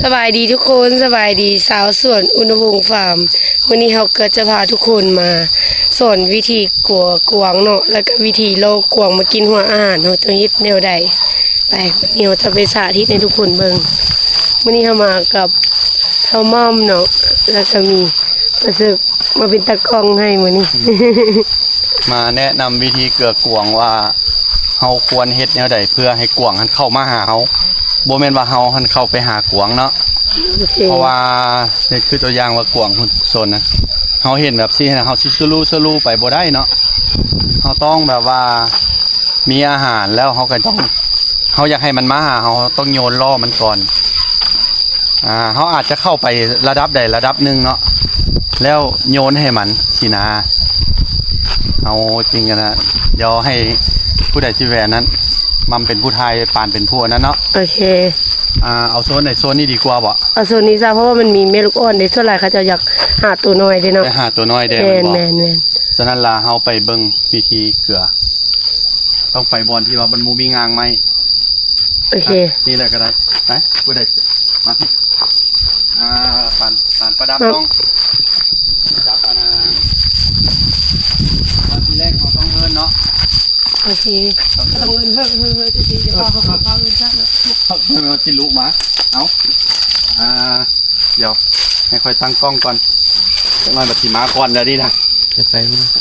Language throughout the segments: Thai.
สบายดีทุกคนสบายดีสาวสวนอุณวงศ์ฟาร์มวันนี้เราก็จะพาทุกคนมาสอนวิธีกัวกวางเนาะแล้วก็วิธีโลกวางมากินหัวอาหารเราต้องยึดแนวใดไปวันนี้เราจะไปสาธิตให้ทุกคนเบิ่งวันนี้เรามากับเท่าม่อมเนาะแล้วก็มีประสึกมาเป็นตากล้องให้มื้อนี้ มาแนะนำวิธีเกลือกวางว่าเฮาควรเฮ็ดแนวใดเพื่อให้กวางหันเข้ามาหาเฮาบ่แม่นว่าเฮาหันเข้าไปหากวางเนาะ เพราะว่านี่คือตัวอย่างว่ากวางหุ่นโซนนะเฮาเห็นแบบซี่นะเฮาสิสลูไปบ่ได้เนาะเฮาต้องแบบว่ามีอาหารแล้วเฮาก็ต้องเฮาอยากให้มันมาหาเฮาต้องโยนล่อมันก่อนเฮาอาจจะเข้าไประดับใดระดับหนึ่งเนาะแล้วโยนให้มันสินะเอาจริงกันนะเดี๋ยวให้ผู้ใดที่แวนั้นมันเป็นผู้ไทยปานเป็นผู้นั้นเนาะโอเคเอาโซนไหนโซนนี้ดีกว่าบ่เอาโซนนี้ซะเพราะว่ามันมีแม่ลูกอ่อนเด้ส่วนหลายเขาจะอยากหาตัวน้อยเด้เนาะไปหาตัวน้อยเด้แม่นฉะนั้นล่ะเฮาไปเบิ่งวิธีเกลือต้องไปบอนที่ว่ามันมีงางไหมโอเคนี่แหละก็ได้ไปผู้ใดมาที่ปานประดับต้องจับตอนที่แรกเราต้องเอิ้นเนาะโอเคต้องเงินเฮ้ยจะดีเดี๋ยวเขาเงินชักเนาะเพิ่มมาที่ลุมาเอาเดี๋ยวให้ค่อยตั้งกล้องก่อนจะมาแบบที่มาก่อนเดี๋ยวนี้นะไป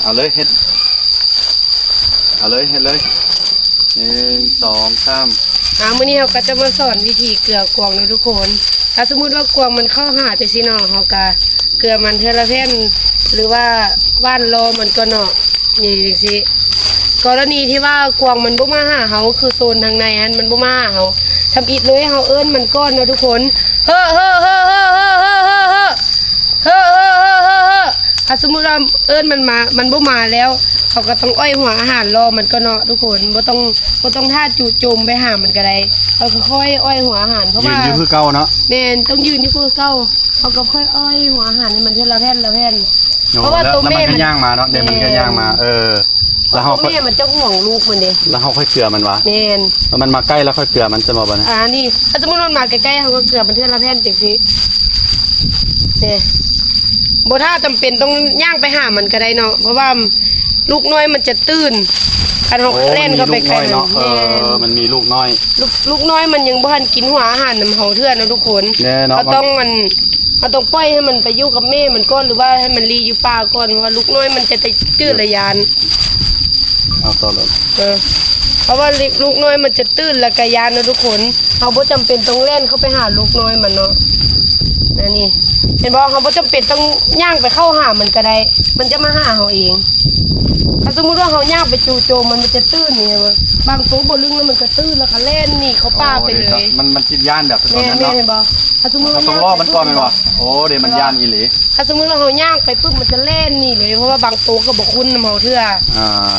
เอาเลยเฮ็ดเลย1 2 3มื้อนี้เราก็จะมาสอนวิธีเกลือกวางนะทุกคนถ้าสมมุติว่ากวางมันเข้าหาจังซี่เนาะเฮาก็เกลือมันเทอละแผ่นหรือว่าว่านโลมันก็เนาะนี่จังซี่กรณีที่ว่ากวางมันบ่มาหาเฮาคือโซนทางในฮั่นมันบ่มาหาเฮาทำอิดเลยเฮาเอิ้นมันก้อนนะทุกคนเฮ้อถ้าสมมุติว่าเอิ้นมันมามันบ่มาแล้วเขาก็ต้องอ้อยหัวอาหารรอมันก็เนาะทุกคนบ่ต้องท่าจู่โจมไปหามันก็ได้เอาค่อยอ้อยหัวอาหารเพราะว่ายืนอยู่คือเก่าเนาะแม่นต้องยืนที่คือเก่าเขาก็ค่อยอ้อยหัวอาหารให้มันเทละแผ่นเพราะว่าตัวแม่มันย่างมาเนาะเดี๋ยวมันก็ย่างมาแล้วเฮาแม่มันจะห่วงลูกมันเด้แล้วเฮาค่อยเกลือมันวะแม่นแล้วมันมาใกล้แล้วค่อยเกลือมันจะบ่บ่นะนี่ถ้าสมมุติมันมาใกล้ๆเฮาก็เกลือมันเทละแผ่นจังซี่นี่บ่ถ้าจำเป็นต้องย่างไปหามันก็ได้เนาะเพราะว่าลูกน้อยมันจะตื้นคันเฮาเล่นเข้าไปใกล้เนาะมันมีลูกน้อยลูกน้อยมันยังบ่ทันกินหัวอาหารนำเฮาเทื่อนะทุกคนเราต้องปล่อยให้มันไปอยู่กับแม่มันก่อนหรือว่าให้มันรีอยู่ป่าก่อนว่าลูกน้อยมันจะตื้นระยานเอาต่อเลยเพราะว่าลูกน้อยมันจะตื้นและกะยานนะทุกคนเขาบ่จำเป็นต้องเล่นเข้าไปหาลูกน้อยมันเนาะนี่เห็นบ่เขาบ่จำเป็นต้องย่างไปเข้าหามันก็ได้มันจะมาหาเขาเองถ้าสมมุติว่าเขาย่างไปจู่โจมมันจะตื้นนี่บางตัวบ่ลึงแล้วมันก็ตื้นแล้วก็เล่นนี่เขาป่าไปเลยมันจิตย่านแบบตอนนั้นเนาะเห็นบ่ถ้าสมมุติว่าต้องล่อมันก่อนแม่นบ่โอ้เดี๋ยวมันย่านอีหลีถ้าสมมุติว่าเขาย่างไปปุ๊บมันจะเล่นนี่เลยเพราะว่าบางตัวก็บ่คุ้นนำเฮาเทื่อ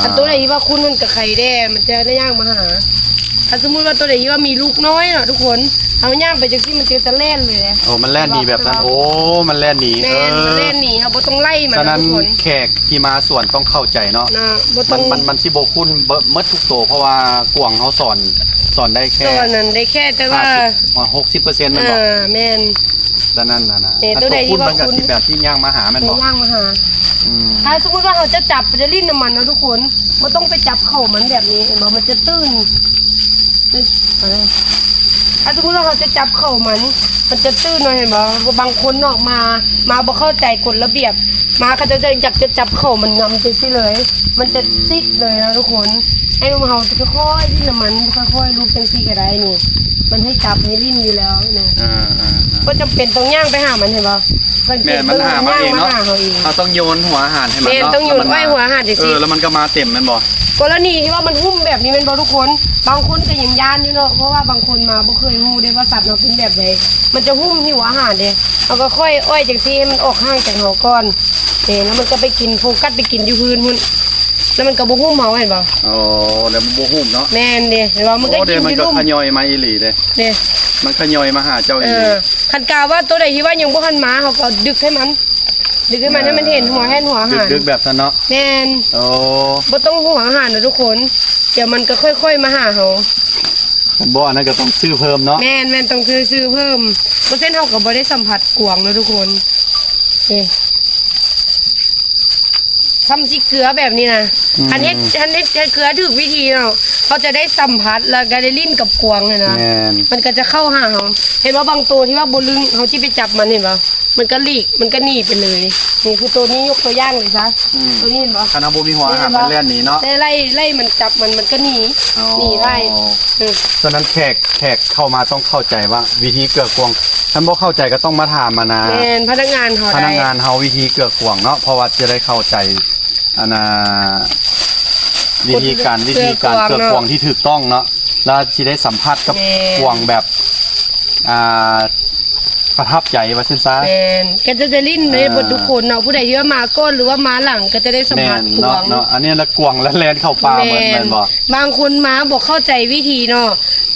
อันตัวไหนที่ว่าคุ้นมันกับใครแด้มันจะได้ย่างมาหาถ้าสมมุติว่าตัวไหนที่ว่ามีลูกน้อยเนาะทุกคนเอาย่างไปจังซี่มันจะเล่นเลยโอ้มันแล่นหนีแบบนั้นโอ้มันแล่นหนีมันเล่นหนีเฮาบ่ต้องไล่มันทุกคนแขกที่มาสวนต้องเข้าใจเนาะมันสิบ่คุ้นหมดทุกตัวเพราะว่ากวางเฮาสอนได้แค่สอนนั้นได้แค่แต่ว่า60%มันบอกแม่นดังนั้นนะตัวใดที่ว่าคุณแบบที่ย่างมาหามันบอกย่างมาหาถ้าสมมุติว่าเราจะจับไปจะลิ้นน้ำมันนะทุกคนบ่ต้องไปจับเข่ามันแบบนี้เห็นบ่มันจะตื้นถ้าสมมุติว่าเราจะจับเข่ามันจะตื้นหน่อยเห็นบ่บางคนออกมาบ่เข้าใจกฎระเบียบมาเขาจะอยากจะจับเข่ามันงำไปซิเลยมันจะซิดเลยนะทุกคนให้เราค่อยๆลิ้นน้ำมันค่อยๆลูบจังซี่ก็ได้นี่มันให้จับให้ลิ้นอยู่แล้วนะก็จำเป็นต้องย่างไปหามันเห็นป่ะแม่มันหามาเองเนาะเราต้องโยนหัวอาหารให้มันเนาะต้องโยนไว้หัวอาหารสิแล้วมันก็มาเต็มมันบ่กรณีที่ว่ามันหุ้มแบบนี้มันบ่ทุกคนบางคนก็ยังยานอยู่เนาะเพราะว่าบางคนมาบ่เคยฮู้ได้ว่าสัตว์เราเป็นแบบไหนมันจะหุ้มหิวอาหารเด้เราก็ค่อยอ้อยจังซี่ให้มันออกห่างจากเฮาก่อนแล้วมันก็ไปกินโฟกัสไปกินอยู่พื้นพุ่นแล้วมันก็บ่หุ้มเฮาเห็นป่ะแล้วมันบ่หุ้มเนาะแม่นเด้เห็นบ่มันก็กินอยู่ลุ่มมันก็ขย่อยมาอีหลีเด้มันขย่อยมาหาเจ้าอีคันกาว่าตัวใดที่ว่ายังบ่ทันมาเขาก็ดึกให้มันให้มันเห็นหัวอาหารดึกแบบนั้นเนาะแม่นบ่ต้องหัวอาหารนะทุกคนเดี๋ยวมันก็ค่อยๆมาหาเฮา กันบ่อันนั้นก็ต้องซื้อเพิ่มเนาะ แม่นต้องซื้อเพิ่มเปอร์เซ็นต์เฮาก็บ่ได้สัมผัสกวางเนาะทุกคนนี่ทำสิเกลือแบบนี้นะอันนี้เกลือถูกวิธีเนาะเขาจะได้สัมผัสแล้วก็ได้ลิ้นกับกวางเลยนะ แม่น มันก็จะเข้าหาเขาเห็นว่าบางตัวที่ว่าบนลึงเขาที่ไปจับมันเห็นป่ะมันก็หลีกมันก็หนีไปเลยนี่คือตัวนี้ยกตัวอย่างเลยซะตัวนี้เห็นป่ะ คณะบ่มีหัวอาหารมันเล่นหนีเนาะ ได้ไล่มันจับมันก็หนี อ๋อ หนีได้เออ ฉะนั้นแขกเข้ามาต้องเข้าใจว่าวิธีเกลือกวงท่านบ่เข้าใจก็ต้องมาถามมานะ แมนพนักงานเขา พ ได้ นักงานเฮาวิธีเกลือกวงเนาะเพราะว่าจะได้เข้าใจอันน่ะวิธีการเกลือกวงที่ถูกต้องเนาะแล้วสิได้สัมผัสกับกวงแบบอ่าประทับใจว่าซั่นซะ แมนก็จะได้ลิ้นในบททุกคนเนาะผู้ใดที่ว่ามาก้นหรือว่ามาหลังก็จะได้สัม แม่ ผัส น กวง เนาะอันนี้ละกวงแล้วแลนเข้าป่าเหมือนแม่นบ่ บางคนมาบอกเข้าใจวิธีเนาะ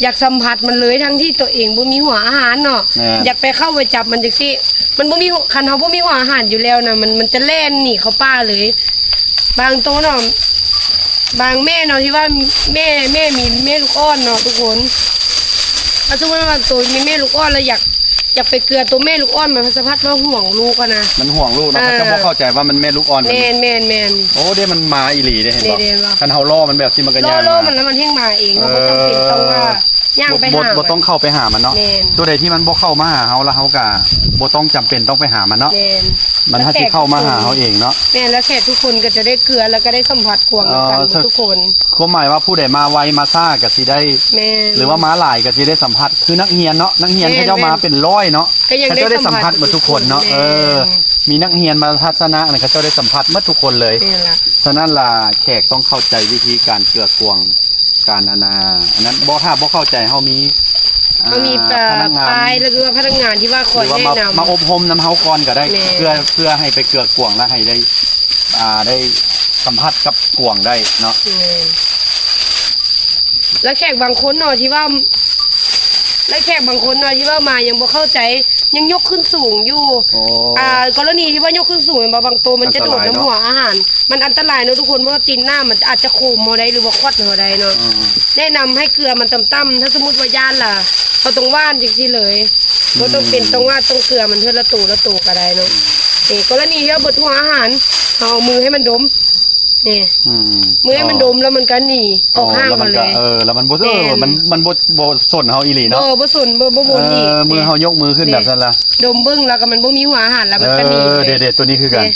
อยากสัมผัสมันเลยทั้งที่ตัวเองบ่มีหัวอาหารเนาะ แม่น อยากไปเข้าไปจับมันจังซี่มันบ่มีคันเฮาบ่มีหัวอาหารอยู่แล้วนะมันจะแล่นหนีเข้าป่าเลย บางตัวเนาะบางแม่เนาะที่ว่าแม่มีแม่ลูกอ่อนเนาะทุกคนถ้าสมมติว่าบางตัวมีแม่ลูกอ่อนแล้วอยากไปเกลือตัวแม่ลูกอ่อนมันสะพัดว่าห่วงลูกอะนะ มันห่วงลูกเนาะ เออ เขาจะบ่เข้าใจว่ามันแม่ลูกอ่อน แมน โอ้เด้มันมาอีหลีเด้เห็นบ่ เด้ๆว่ะ คันเฮาล่อมันแบบที่มันก็ย่าง ล่อ มา มันแล้วมันแห้งมาเองเราก็จำเป็นต้องว่าย่างไปหา บ่ต้องเข้าไปหามันเนาะ แม่น ตัวใดที่มันบ่เข้ามาหาเฮาแล้วเฮาก็บ่ต้องจำเป็นต้องไปหามันเนาะ แมน มันถ้าสิเข้ามาหาเฮาเองเนาะ แม่แล้วแขกทุกคนก็จะได้เกลือแล้วก็ได้สัมผัสกวางกัน ถ้า ทุกคน ความหมายว่าผู้ใดมาไวมาซ่าก็สิได้ แม่ หรือว่ามาหลายก็สิได้สัมผัสคือนักเรียนเนาะนักเรียน แม่น เขาเจ้ามาเป็นร้อยเนาะ ก็ยัง เขา ได้ เจ้าได้สัมผัส สัมผัส หมดทุกคนเนาะ แม่น มีนักเรียนมาทัศนะเนี่ยเขาเจ้าได้สัมผัสหมดทุกคนเลย นี่ล่ะ ฉะนั้นล่ะแขกต้องเข้าใจวิธีการเกลือกวงการอันนั้นบ่ถ้าบ่เข้าใจเฮามี เขามีปลา พนักงาน ปลายแล้วก็พนักงานที่ว่าค ห อย รือว่า แนะ มาน ำ อบรมน้ำเฮาก่อนก็ได้ แม่ เพื่อให้ไปเกลือกวงแล้วให้ได้สัมผัสกับกวงได้เนาะ แล้วแขกบางคนเนาะที่ว่าแล้วแขกบางคนเนาะที่ว่ามายังบ่เข้าใจยังยกขึ้นสูงอยู่ โอ้ กรณีที่ว่ายกขึ้นสูงเห็นบ่บางตัวมันจะโดด อันตรายเนอะ น้ำหัวอาหาร มันอันตรายเนอะทุกคนเพราะว่าตีนหน้ามันอาจจะโคมหัวใดหรือว่าควัดหัวใดเนาะ อืม แนะนำให้เกลือมันต่ำๆถ้าสมมติว่าย่านล่ะเขาต้องว่านจริงๆเลยก็ต้องเป็นต้องว่านต้องเกลือมันเท่าละตูก็ได้เนาะนี่กรณีที่ว่าบดหัวอาหารเอามือให้มันดมนี่ อืม มือให้มันดมแล้วมันก็หนีออกห้างมาเลย แล้วมันบ่ แม่น มันบ่สนเฮาอีหลี เอ เนาะ บ่สนบ่บนอีก มือเฮายกมือขึ้นแบบนั้นล่ะ ดมเบิ้งแล้วก็มันบ่มีหัวอาหารแล้วมันก็หนีเลย เด็ดๆตัวนี้คือกัน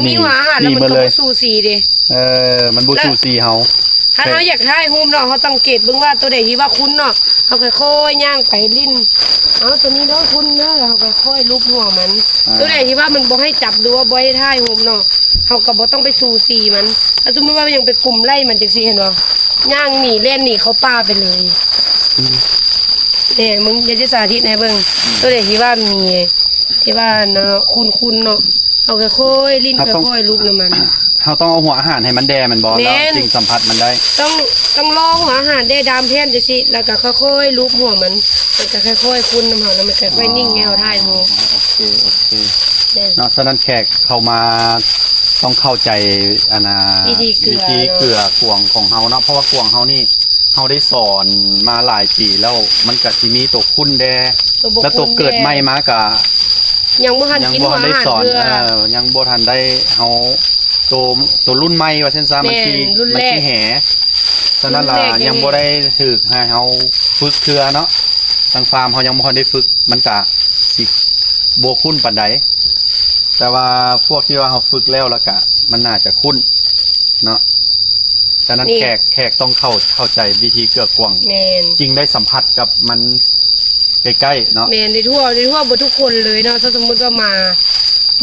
มีหัวอาหารแล้วมัน มา ก็ เลย บ่สูสีเด้ มันบ่สูสีเฮา ถ้าเราอยากได้ฮูมเนาะเขาสังเกตเบิ่งว่าตัวใดที่ว่าคุ้นเนาะเขาค่อยๆย่างไปลิ้นเอาตัวนี้เนาะคุ้นเนาะแล้วเขาค่อยๆลูบหัวมัน ตัวไหนที่ว่ามันบ่ให้จับดูว่าบ่ให้ท่ายโฮมเนาะเขาก็บ่ต้องไปสูสีมันถ้าสมมติว่ายังไปกลุ่มไล่มันจังซี่เห็นบ่ย่างหนีเล่นหนีเขาป่าไปเลยเนี่ยมึงอยากจะสาธิตให้เบิ่งตัวไหนที่ว่ามีที่ว่าเนาะคุณเนาะเอาค่อยๆลิ้นค่อยๆลูบน้ำมัน เฮาต้องเอาหัวอาหารให้มันแดมันบ่ แม่ แล้ว น จึงสัมผัสมันได้ ต้องลองหัวอาหารได้ดามแผ่นจังซี่แล้วก็ค่อยๆลูบหัวมันก็ค่อยๆคุ้นน้ำหอมแล้วมันค่อยๆนิ่งแนวท่ายโฮม โอเค เนี่ย เนาะฉะนั้นแขกเข้ามาต้องเข้าใจวิธีเกลือ เกลือกวงของเฮาเนาะเพราะว่ากวงเฮานี่เฮาได้สอนมาหลายปีแล้วมันก็สิมีตัวคุ้นแด บ่ แล้วตัวเกิดใหม่มาก็ ยังบ่ทัน ยัง กิน บ่ หัว ทันได้ อาหาร สอน เพื่อ ยังบ่ทันได้เฮาตัวรุ่นใหม่ว่าเช่นซะมันสิ แม่นรุ่น มัน แรก สิแหฉะนั้นล่ะ รุ่นแรกยัง ยังบ่ได้ถึกให้เฮาฝึกเครือเนาะทางฟาร์มเฮายังบ่ทันได้ฝึกมันก็สิบ่คุ้นปานใดแต่ว่าพวกที่ว่าเฮาฝึกแล้วก็มันน่าจะคุ้นเนาะฉะนั้น นี่ แขกต้องเข้าใจวิธีเกลือกวง แมน จริงได้สัมผัสกับมันใกล้ๆเนาะ แมนได้ทั่วบทุกคนเลยเนาะถ้าสมมติว่า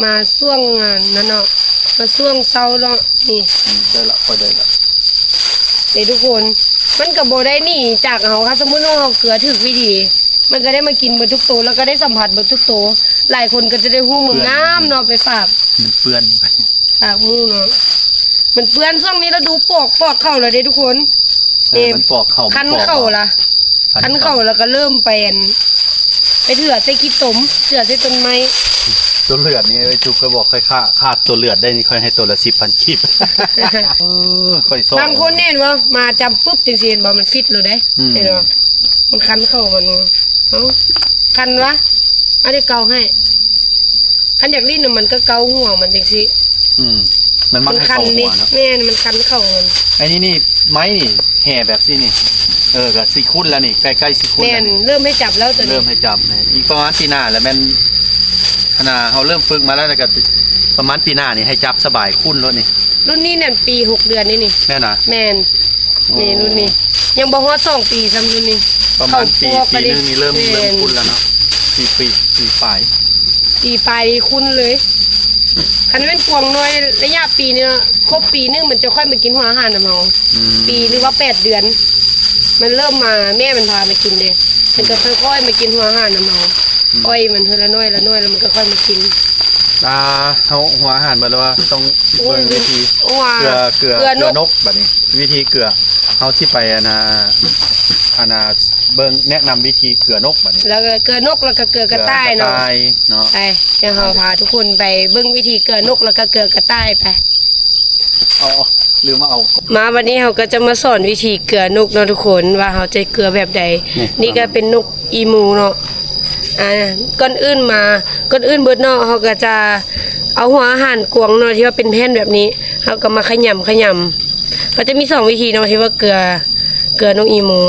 มาช่วงนั้นเนาะมาช่วงเช้าเนาะนี่ ได้ละค่อยได้ละ ได้ทุกคนมันก็บ่ได้หนีจากเฮาค่ะสมมุติว่าเราเกลือถึกวิธีมันก็ได้มากินเบดทุกตัวแล้วก็ได้สัมผัสเบดทุกตัวหลายคนก็จะได้ฮู้มึงงามเนาะไปฝาก มันเปื้อน ฝากหมู่เนาะมันเปื้อนช่วงนี้เราดูปอกเข้าแล้วเด้ทุกคน มันปอกเข่า คันเข้าล่ะ คันเข้าแล้วก็เริ่มเป็นไปเถื่อใส่ขี้ตมเถื่อใส่ต้นไม้ ตัวเลือดนี่ไอ้จุกก็บอกค่อยค่าตัวเลือดได้นี่ค่อยให้ตัวละ10,000กีบค่อยซ้อม บางคนเห็นว่ามาจำปุ๊บจังซี่เห็นบ่มันฟิตเลยเด้เห็นบ่มันคันเข้ามันเอ้าคันวะเอาได้เกาให้คันอยากลิ้นน่ะมันก็เกาหัวมันจังซี่ มันมักให้ คัน เข้าหั นี่ วเนาะ แม่นมันคันเข้ามัน ไอ้นี่ไม้นี่แห่แบบซี่นี่ก็สิคุ้นแล้วนี่ใกล้ๆสิคุ้น แม่ แล้ว น นี่ เริ่มให้จับแล้วตัวนี้ เริ่มให้จับนะอีกประมาณปีหน้าแล้วแม่นขนาดเฮาเริ่มฝึกมาแล้วก็ประมาณปีหน้านี่ให้จับสบายคุ้นแล้วนี่ รุ่นนี้เนี่ยปี6 เดือนนี่ แม่น่ะ แม่นนี่รุ่นนี้ ยังบ่ฮอด2 ปีซ้ำรุ่นนี้ ประมาณปี เข้าพวก นึงนี่เริ่ม แม่น คุ้นแล้วเนาะปีปลาย ปีปลายนี่คุ้นเลยคันเป็นกวางน้อยระยะปีนึงครบปีนึงมันจะค่อยมากินหัวอาหารนะเฮา ปีหรือว่า8 เดือน มันเริ่มมาแม่มันพามากินเลยมันก็ค่อยๆมากินหัวอาหารนะเฮาอ้อยมันเทอละน้อยละน้อยแล้วมันก็ค่อยมากิน เฮาหัวอาหารมาแล้วว่าต้องเบิ่งวิธี ว่า เกลือนกแบบนี้ วิธีเกลือเฮาที่ไปอาณาเบิ่งแนะนำวิธีเกลือนกแบบนี้ แล้วก็เกลือนกแล้วก็เกลือกระต่ายเนาะ เนาะ ไปเดี๋ยวเราพาทุกคนไปเบิ่งวิธีเกลือนกแล้วก็เกลือกระต่ายไป เอาลืมมาเอา มาวันนี้เราก็จะมาสอนวิธีเกลือนกเนาะทุกคนว่าเราจะเกลือแบบใด นี่ก็เป็นนกอีมูเนาะก่อนอื่นเบิดเนาะเราก็จะเอาหัวอาหารกวางเนาะที่ว่าเป็นแผ่นแบบนี้เราก็มาขยำก็จะมี2 วิธีเนาะที่ว่าเกลือนกอีมู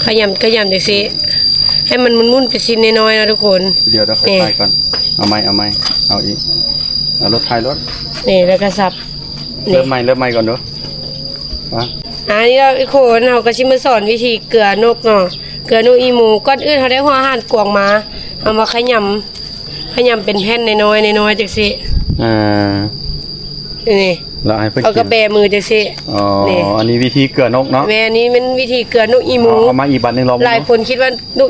ขยำจังซี่ให้มันมุนๆเป็นชิ้นน้อยๆเนาะทุกคน เดี๋ยวค่อยไปก่อนเอาไหมเอาอีกเอารถไทยรถ นี่แล้วก็สับ เริ่มใหม่ก่อนเด้อมา อันนี้เราโคนเราก็ชิมาสอนวิธีเกลือนกเนาะเกลือนกอีหมูก่อนอื่นเขาได้หัวอาหารกวางมาเอามาขยำเป็นแผ่นน้อยจังซี่ นี่ แล้วให้เพิ่น เอากระแบมือจังซี่ อ๋อ นี่ อันนี้วิธีเกลือนกเนาะ แม่อันนี้เป็นวิธีเกลือนกอีหมู เอามาอีกบัดนึงรอบ หลายคนคิดว่าน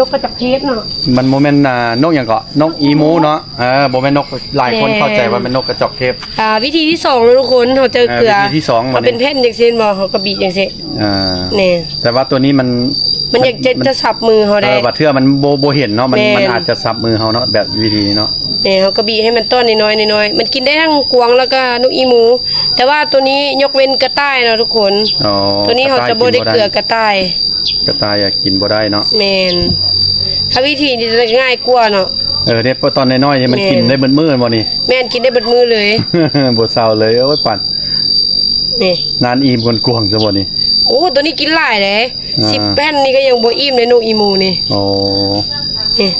กกระจับเทศเนาะ มันโมเมนต์นกอย่างเกาะนกอีมูเนาะโมเมนต์นกหลายคน แน่ เข้าใจว่าเป็นนกกระจอกเทพ วิธีที่2นะทุกคนเขาเจอเกลือ วิธีที่สองวั เขา นนี้ เป็นแผ่นจังซี่บ่เขาก็บีบจังซี่ นี่ แต่ว่าตัวนี้มัน มันอยากจะสับมือเขาได้ บัดเทื่อมันโบเห็นเนาะมัน แม่น มันอาจจะสับมือเขาเนาะแบบวิธีนี้เนาะ นี่เขาก็บีบให้มันต้นน้อยๆมันกินได้ทั้งกวางแล้วก็นกอีหมู แต่ว่าตัวนี้ยกเว้นกระต่ายเนาะทุกคน อ๋อ ตัวนี้เขาจะบ่ได้เกลือกระต่าย กระต่ายกินบ่ได้เนาะ แมนถ้าวิธีนี้จะง่ายกว่าเนาะ เนี่ยตอนน้อยๆเนี่ยมัน แม่น กินได้เบิดมื้อบ่นี่ แม่นกินได้เบิดมือเลย บ่เศร้าเลยโอ้ยปั่น นี่ นานอิ่มคนกวางซะบ่นี่ โอ้ตัวนี้กินหลายเลย อ่า 10 แผ่นนี่ก็ยังบ่อิ่มเลยนกอีหมูนี่ โอ้ นี่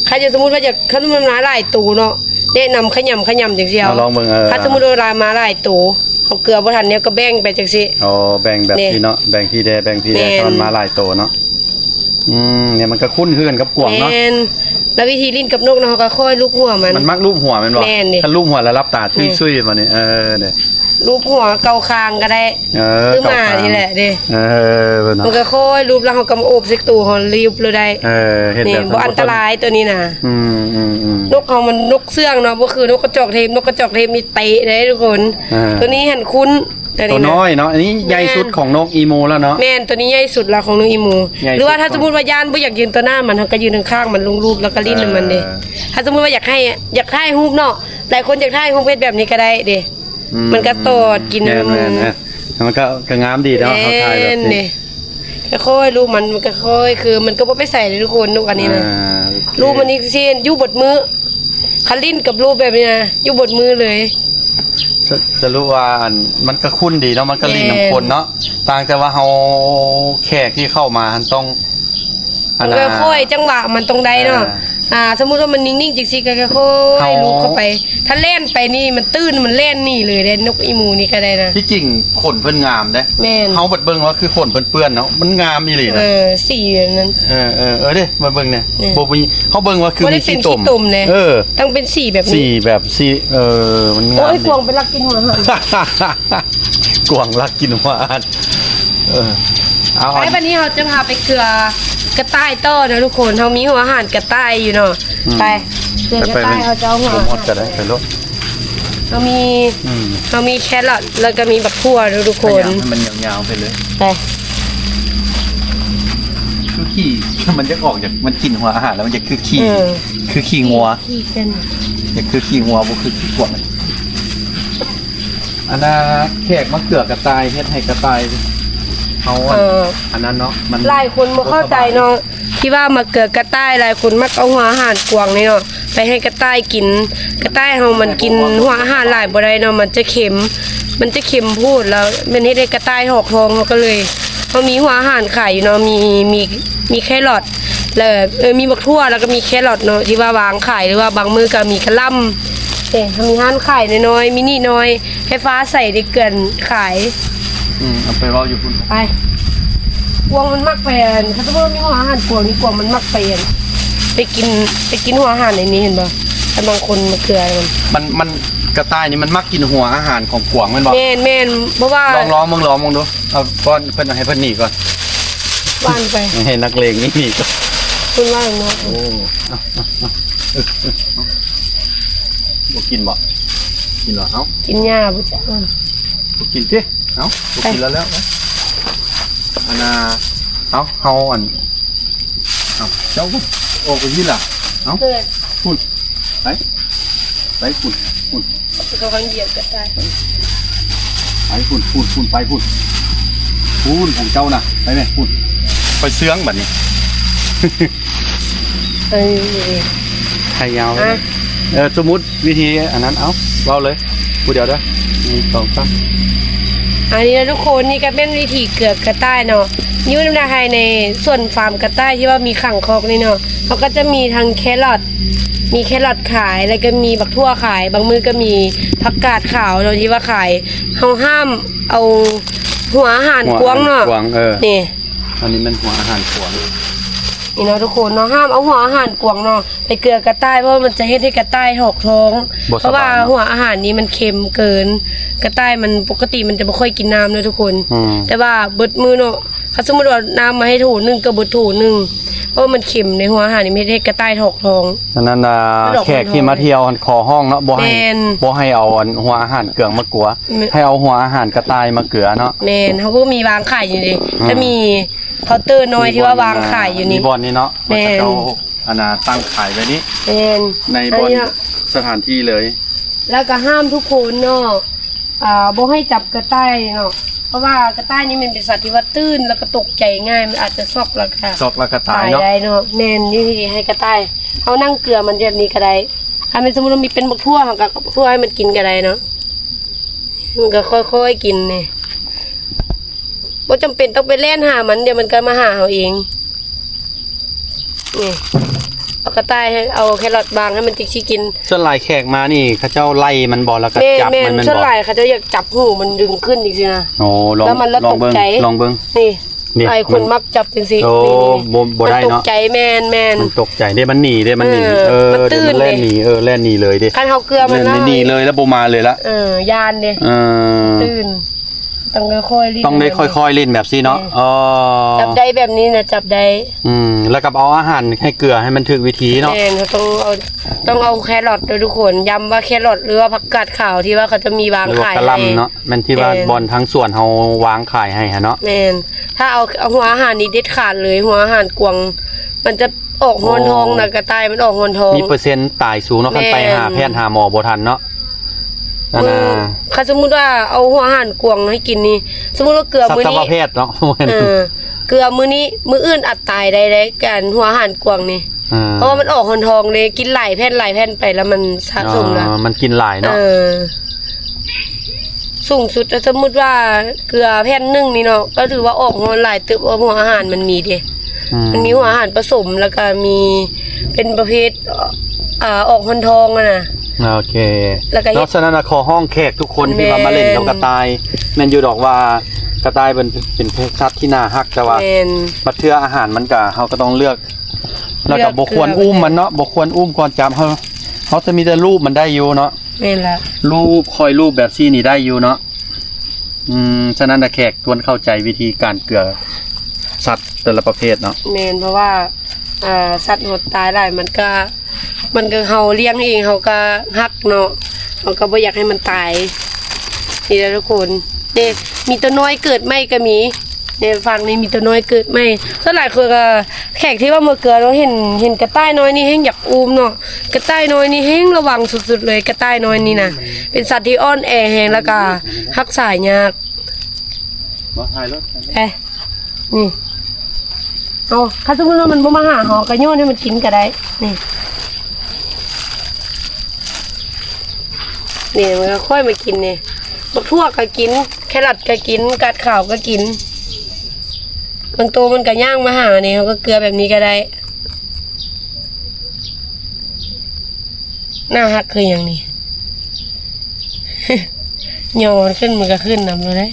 ใครจะสมมุติว่าอยากเขามันมาหลายตัวเนาะแนะนำขยำจังซี่เอา ลองเบิ่งถ้าสมมุติว่ามาหลายตัวเอาเกลือบ่ทันเนี่ยก็แบ่งไปจังซี่ อ๋อแบ่งแบบ นี่ ที่เนาะแบ่งพี่แบ่งพี่ แม่น ตอนมาหลายโตเนาะเนี่ยมันก็คุ้นคือกันกับกวางเนาะ แม่นแล้ววิธีลิ้นกับนกเนาะเขาก็ค่อยลูบหัวมัน มันมักรูปหัวแม่นบ่ แม่นดิ ถ้ารูปหัวแล้วรับตา นี่ ชุยๆมานี่เด้ ลูบหัวเกาคางก็ได้ หรือหมานี่แหละเด้ เนาะ มันก็ค่อยรูปแล้วเขาก็มาโอบเซ็กตูเขารีบเลยได้ เห็น นี่ แบบ บ่อันตรายตัวนี้นะ อืม นกเขามันนกเสื่องเนาะบ่คือนกกระจอกเทพนกกระจอกเทพมีเตะได้ทุกคน ตัวนี้หันคุ้น ตัวน้อยเนาะอันนี้ใหญ่สุดของนกอีโมแล้วเนาะ แม่นตัวนี้ใหญ่สุดละของนกอีหมู ใหญ่สุด หรือว่าถ้าสมมุติว่าย่านบ่อยากยืนตัวหน้ามันเขาก็ยืนข้างๆมันลงรูปแล้วก็ลิ้นมันเด้ถ้าสมมุติว่าอยากถ่ายรูปเนาะหลายคนอยากถ่ายรูปเพชรแบบนี้ก็ได้เด้มันก็ตอดกิน แม่ มือ มันก็งามดีเนาะเขาถ่ายแบบนี้ นี่ค่อยๆรูปมันก็ค่อยคือมันก็บ่ไปใส่เลยทุกคนนกอันนี้นะ รูปมันนี่เช่นอยู่บดมือคันลิ้นกับรูปแบบนี้นะอยู่บดมือเลย จะรู้ว่ามันก็คุ้นดีเนาะมันก็ลิ้นน้ำคนเนาะต่างแต่ว่าเฮาแขกที่เข้ามาต้อง มันก็ค่อยจังหวะมันตรงใดเนาะสมมุติว่ามันนิ่งๆจริงๆก็ค่อยๆรูปเข้าไป ถ้าเล่นไปนี่มันตื้นมันเล่นนี่เลยเด้นกอีหมูนี่ก็ได้นะ ที่จริงขนเพิ่นงามเด้ แม่น เฮาเบิดเบิ่งว่าคือขนเพิ่นเปื้อนเนาะมันงามอีหลีนะ สีแบบนั้น เด้มาเบิ่งเนี่ย นี่ บ่มีเฮาเบิ่งว่าคือ บ่ได้ มี เป็ สี น ตุ่ ขี้ตุ่มเลย ต้องเป็นสีแบบ สี นี้ แบบสีมันงาม โอ้ย ดี กวางไปลักกินหัวหัน กวางรักกินหวานเอา ไอ้บัดนี้เราจะพาไปเกลือกระต่ายต้อนะทุกคนเขามีหัวอาหารกระต่ายอยู่เนาะไปเกลือกระต่ายเขาจะเอาหัว ผม อา หมด หาร ก็ได้ไปรถ เรามีแครอทแล้วก็มีบักทั่วนะทุกคน มันยาวๆไปเลย ไป คือ ขี้ มันจะออกจากมันกินหัวอาหารแล้วมันจะคือขี้ เออ คือขี้งัว ขี้เป็น จะคือขี้งัวบ่คือขี้กวางอันน่ะแขกมาเกลือกระต่ายเฮ็ดให้กระต่ายเขาอันนั้นเนาะมัน หลายคนบ่เข้าใจเนาะที่ว่ามาเกิดกระต่ายหลายคนมักเอาหัวอาหารกวางนี่เนาะไปให้กระต่ายกินกระต่ายเฮามันกินหัวอาหารหลายบ่ได้เนาะมันจะเค็มพูดแล้วมันเฮ็ดให้กระต่ายหอกทองเฮาก็เลยเฮามีหัวอาหารขายอยู่เนาะมีแครอทแล้วมีบักทั่วแล้วก็มีแครอทเนาะที่ว่าวางขายหรือว่าบางมื้อก็มีกะหล่ำมีห้านขายน้อยๆมินิน้อยให้ฟ้าใส่ได้เกินขาย เอาไปเว้าอยู่พุ่น ไปกวางมันมักแปลนเขาจะบอกมีหัวอาหารกวางนี่กวางมันมักแปลนไปกินหัวอาหารในนี้เห็นป่ะแต่บางคนมาเกลือมันกระต่ายนี่มันมักกินหัวอาหารของกวางแม่นบ่ แม่นเพราะว่า ลองมึงดูเอาก้อนเพิ่นให้เพิ่นหนีก่อน ว่านไป ให้นักเลงนี่หนีก่อน คุณว่านเนาะ โอ้บ่กินบ่กินเหรอเอ้า กินหญ้าบุจ้ะ บ่กินสิเอ้าบ่กินแล้วอันน่ะเอ้าเฮาอันเอ้าเจ้าก็ออกไปยี่ล่ะเอ้า เพื่อน พูดไปพูด เขาคันเหยียบก็ได้ ไปพูดไปพูดของเจ้าน่ะไปไหมพูดไปเสื้องแบบนี้ ไทยยาวสมมุติวิธีอันนั้นเอาเล่าเลยพูดเดี๋ยวเด้อ1 2 3อันนี้นะทุกคนนี่ก็เป็นวิธีเกลือกระต่ายเนาะยุ่นนาไฮในส่วนฟาร์มกระต่ายที่ว่ามีขังคอกนี่เนาะเขาก็จะมีทั้งแครอทขายแล้วก็มีบักทั่วขายบางมื้อก็มีผักกาดขาวเนาะที่ว่าขายเฮาห้ามเอาหัวอาหารกวางเนาะ กวางนี่ อันนี้มันหัวอาหารกวาง นี่เนาะทุกคนเนาะห้ามเอาหัวอาหารกวางเนาะไปเกลือกระต่ายเพราะมันจะเฮ็ดให้กระต่ายหอกท้องเพราะว่าหัวอาหารนี้มันเค็มเกินกระต่ายมันปกติมันจะไม่ค่อยกินน้ำเนาะทุกคนแต่ว่าเบิดมือเนาะเขาสมมติว่าน้ำมาให้ถูนึงก็เบิดถูนึงเพราะมันเค็มในหัวอาหารนี่ไม่ให้กระต่ายหอกท้อง ฉะนั้นแขกที่มาเที่ยวขอห้องเนาะบ่ให้เอาหัวอาหารเกลืองมากลัวให้เอาหัวอาหารกระต่ายมาเกลือเนาะแม่นเขาก็มีวางขายอยู่ดิถ้ามีเคาน์เตอร์น้อยที่ว่าวางขายอยู่นี่ มีบ่อนนี่เนาะมันจะเอาอันน่ะตั้งขายไว้นี้ในบ่อนสถานที่เลย แล้วก็ห้ามทุกคนเนาะบ่ให้จับกระต่ายเนาะเพราะว่ากระต่ายนี่มันเป็นสัตว์ที่ว่าตื้นแล้วก็ตกใจง่ายมันอาจจะซอกแล้วก็ตายเนาะได้เนาะแม่นนี่ให้กระต่ายเขานั่งเกลือมันแบบนี้ก็ได้ถ้าเป็นสมมุติว่ามีเป็นบักทั่วเขาก็ทั่วให้มันกินก็ได้เนาะมันก็ค่อยๆกินนี่บ่จำเป็นต้องไปเล่นหามันเดี๋ยวมันก็มาหาเราเองนี่เอากระต่ายให้เอาแครอทบางให้มันจิกชิกินส่วนหลายแขกมานี่เขาเจ้าไล่มันบ่แล้วก็จับมันบ่ส่วนหลายเขาเจ้าอยากจับหูมันดึงขึ้นอีกสินะโอ้ลองเบิ่งนี่หลายคนมักจับจังซี่นี่บ่ได้เนาะตกใจแม่นมันตกใจเด้มันหนีเด้มันหนีมันตื่นแล่นหนีแล่นหนีเลยเด้คันเฮาเกลือมันหนีเลยแล้วบ่มาเลยละยานเด้ตื่นต้องค่อยๆลิ้นต้องได้ค่อยๆลิ้นแบบซี่เนาะจับได้แบบนี้นะจับได้แล้วกับเอาอาหารให้เกลือให้มันถึกวิธีเนาะแม่นเขาต้องเอาแครอทด้วยทุกคนย้ำว่าแครอทหรือว่าผักกาดขาวที่ว่าเขาจะมีวางขายให้กะหล่ำเนาะมันที่ว่าบอนทั้งส่วนเฮาวางขายให้ฮะเนาะแม่นถ้าเอาหัวอาหารนี้เด็ดขาดเลยหัวอาหารกวางมันจะออกฮอนทองนะกระต่ายมันออกฮอนทองมีเปอร์เซ็นต์ตายสูงเนาะคันไปหาแพทย์หาหมอบ่ทันเนาะถ้าสมมุติว่าเอาหัวอาหารกวางให้กินนี่สมมุติว่าเกลือมื้อนี้สัตวแพทย์เนาะเกลือมื้อนี้มื้ออื่นอาจตายได้กันหัวอาหารกวางนี่เพราะว่ามันออกฮอนทองเลยกินหลายแผ่นไปแล้วมันสะสมแล้วมันกินหลายเนาะสูงสุดสมมุติว่าเกลือแผ่นนึงนี่เนาะก็ถือว่าออกฮอนหลายตึบหัวอาหารมันมีดิมันมีหัวอาหารผสมแล้วก็มีเป็นประเภทออกฮอนทองอ่ะนะโอเคเพราะฉะนั้นขอห้องแขกทุกคนที่มาเล่นกับกระต่ายแม่นอยู่ดอกว่ากระต่ายเป็นเพศสัตว์ที่น่าฮักแต่ว่าบัดเทื่ออาหารมันก็เฮาก็ต้องเลือกแล้วก็บ่ควรอุ้มมันเนาะบ่ควรอุ้มก่อนจับเฮาจะมีแต่รูปมันได้อยู่เนาะแม่นล่ะรูปคอยรูปแบบซี่นี่ได้อยู่เนาะฉะนั้นแขกควรเข้าใจวิธีการเกลือสัตว์แต่ละประเภทเนาะแม่นเพราะว่าสัตว์หดตายได้มันก็เฮาเลี้ยงเองเฮาก็ฮักเนาะเฮาก็บ่อยากให้มันตายนี่แหละทุกคนนี่มีตัวน้อยเกิดใหม่ก็มี เนี่ยฝั่งนี้มีตัวน้อยเกิดใหม่ส่วนหลายคนก็แขกที่ว่ามาเกิดเราเห็นกระต่ายน้อยนี่แฮงอยากอุ้มเนาะกระต่ายน้อยนี่แฮงระวังสุดๆเลยกระต่ายน้อยนี่นะเป็นสัตว์ที่อ่อนแอแฮงแล้วก็รักษายาก บ่ถ่ายรถ นี่เอาถ้าสมมติว่ามันบ่มาหาหอกระโยนให้มันกินก็ได้นี่มันก็ค่อยมากินนี่บักทั่วก็กินแครอทก็กินกัดข่าวก็กินบางตัวมันก็ย่างมาหาเนี่ยเขาก็เกลือแบบนี้ก็ได้หน้าฮักคืออย่างนี้ โยนขึ้นมันก็ขึ้นนำเลย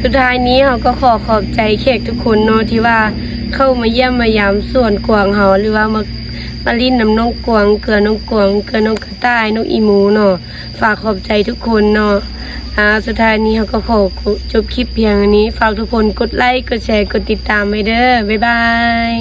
สุดท้ายนี้เขาก็ขอบใจแขกทุกคนเนาะที่ว่าเข้ามาเยี่ยมมายามส่วนกวางเขาหรือว่ามาลิ้นน้ำน้องกวางเกลือน้องกวางเกลือน้องกระต่ายน้องอีหมูเนาะฝากขอบใจทุกคนเนาะสุดท้ายนี้เขาก็ขอจบคลิปเพียงอันนี้ฝากทุกคนกดไลค์กดแชร์กดติดตามไปเด้อบ๊ายบาย